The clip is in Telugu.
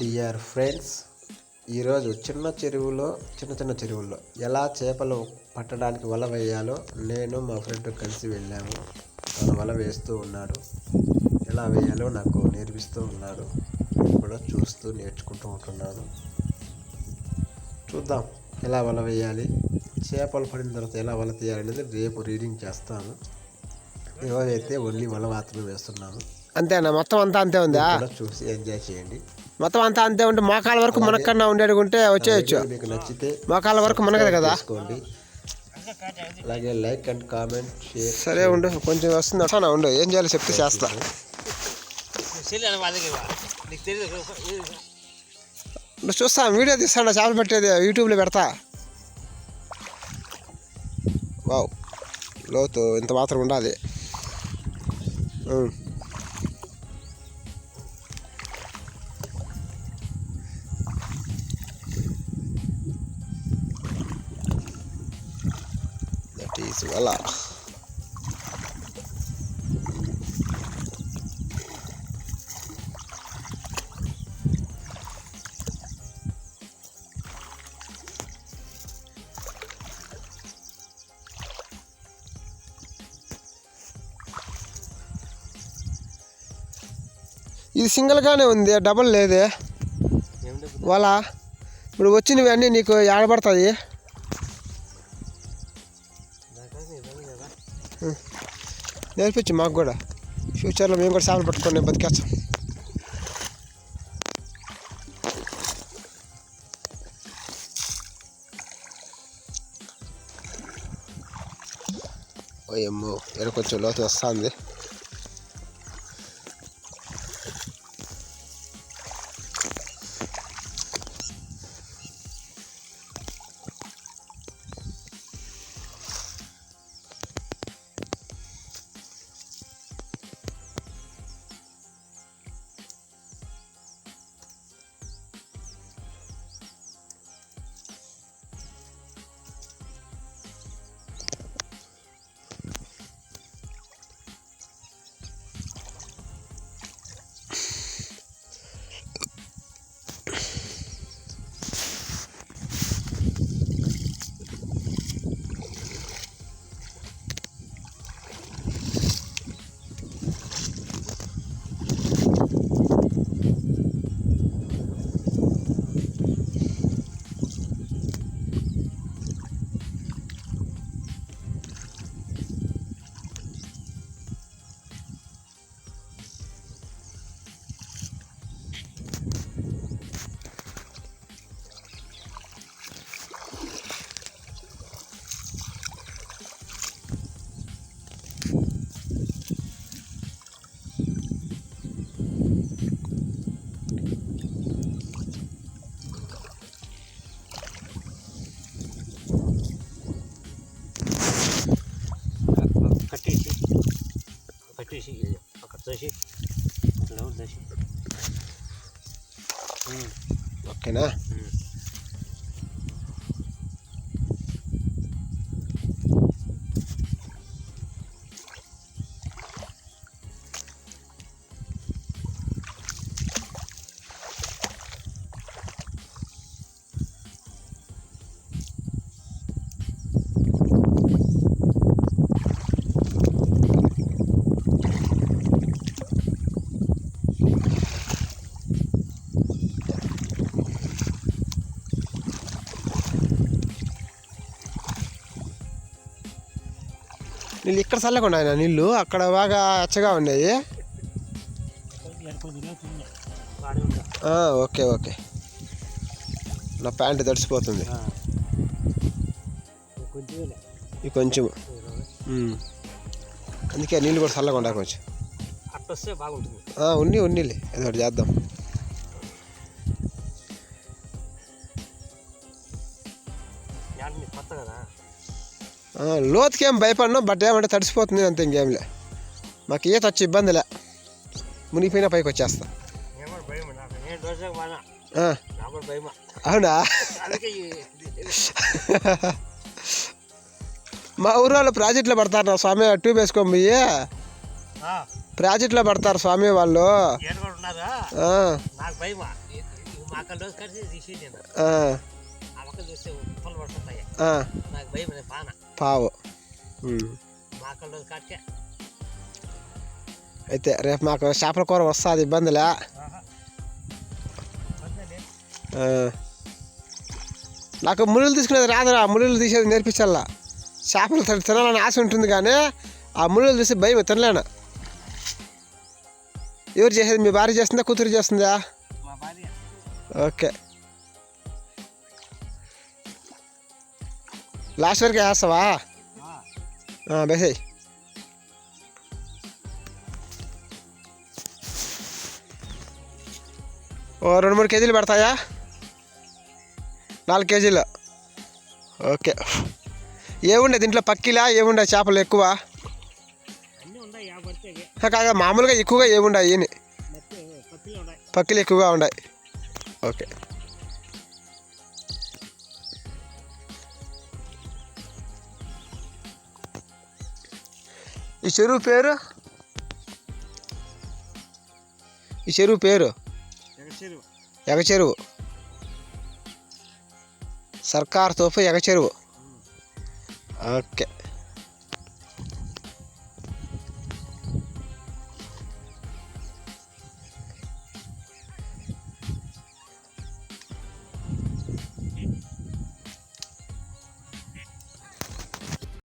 డియర్ ఫ్రెండ్స్, ఈరోజు చిన్న చెరువుల్లో ఎలా చేపలు పట్టడానికి వల వేయాలో నేను మా ఫ్రెండ్ కలిసి వెళ్ళాము. తను వల వేస్తూ ఉన్నాడు. ఎలా వేయాలో నాకు నేర్పిస్తూ ఉన్నాడు. నేను కూడా చూస్తూ నేర్చుకుంటూ ఉంటున్నాను. చూద్దాం ఎలా వల వేయాలి, చేపలు పడిన తర్వాత ఎలా వల తీయాలనేది రేపు రీడింగ్ చేస్తాను. ఈరోజైతే ఓన్లీ వల మాత్రమే వేస్తున్నాము. అంతేనా? మొత్తం అంతా అంతే ఉందా? చూసి ఎంజాయ్ చేయండి. మొత్తం అంతా అంతే ఉంటే మోకాల వరకు మునక్కన్నా ఉండేడుకుంటే వచ్చేయచ్చు. మీకు నచ్చితే మోకాల వరకు మునగదు కదా. అలాగే లైక్ అండ్ కామెంట్ షేర్. సరే ఉండు, కొంచెం వస్తుంది ఉండు, ఏం చేయాలో చెప్తే చేస్తా. చూస్తా, వీడియో తీస్తాను, చేపలు పెట్టేది యూట్యూబ్లో పెడతా. వావ్, లోతు ఇంత మాత్రం ఉండాలి. వల ఇది సింగిల్గానే ఉంది, డబుల్ లేదే వల. ఇప్పుడు వచ్చినవి అన్నీ నీకు ఏడబడుతుంది. నేర్పించు మాకు కూడా, ఫ్యూచర్లో మేము కూడా చేపలు పట్టుకొని బతికేస్తాం. ఓయమ్మో, ఇక్కడ కొంచెం లోతు వస్తుంది. ఓకేనా? నీళ్ళు ఇక్కడ చల్లకుండా ఆయన నీళ్ళు అక్కడ బాగా అచ్చగా ఉన్నాయి. ఓకే ఓకే, నా ప్యాంటు తడిసిపోతుంది. ఇది కొంచెం అందుకే నీళ్ళు కూడా చల్లకుండా కొంచెం ఉన్నీలే, ఏదో ఒకటి చేద్దాం. లోతుకేం భయపడినా, బట్ ఏమంటే తడిసిపోతుంది అంతే, ఇంకేంలే. మాకు ఈత వచ్చి ఇబ్బందిలే, మునిగిపోయినా పైకి వచ్చేస్తా. అవునా? మా ఊరోళ్ళు ప్రాజెక్ట్లో పడతారు నా స్వామి, ట్యూబ్ వేసుకొని పోయి ప్రాజెక్ట్లో పడతారు స్వామి వాళ్ళు. ఆ, ఆ, పావు. అయితే రేపు మాకు చేపల కూర వస్తుంది, ఇబ్బందిలే. ఆ. నాకు ముళ్ళు తీసుకునేది రాదురా, ముళ్ళు తీసేది నేర్పించాలా. చేపలు తినాలని ఆశ ఉంటుంది కానీ ఆ ముళ్ళు తీసి భయం, తినలేను. ఎవరు చేసేది? మీ భార్య చేస్తుందా, కూతురు చేస్తుందా? ఓకే. లాస్ట్ వరకు వేస్తావా? బేసాయి. ఓ 2-3 కేజీలు పడతాయా? 4 కేజీలు. ఓకే. ఏముండే దీంట్లో? పక్కిలా ఏముండే చేపలు ఎక్కువ? కాగా మామూలుగా ఎక్కువగా ఏముండాయి? పక్కిలు ఎక్కువగా ఉన్నాయి. ఓకే. ఈ చెరువు పేరు? ఈ చెరువు పేరు ఎగచెరువు. సర్కార్ తోపు ఎగచెరువు. ఓకే.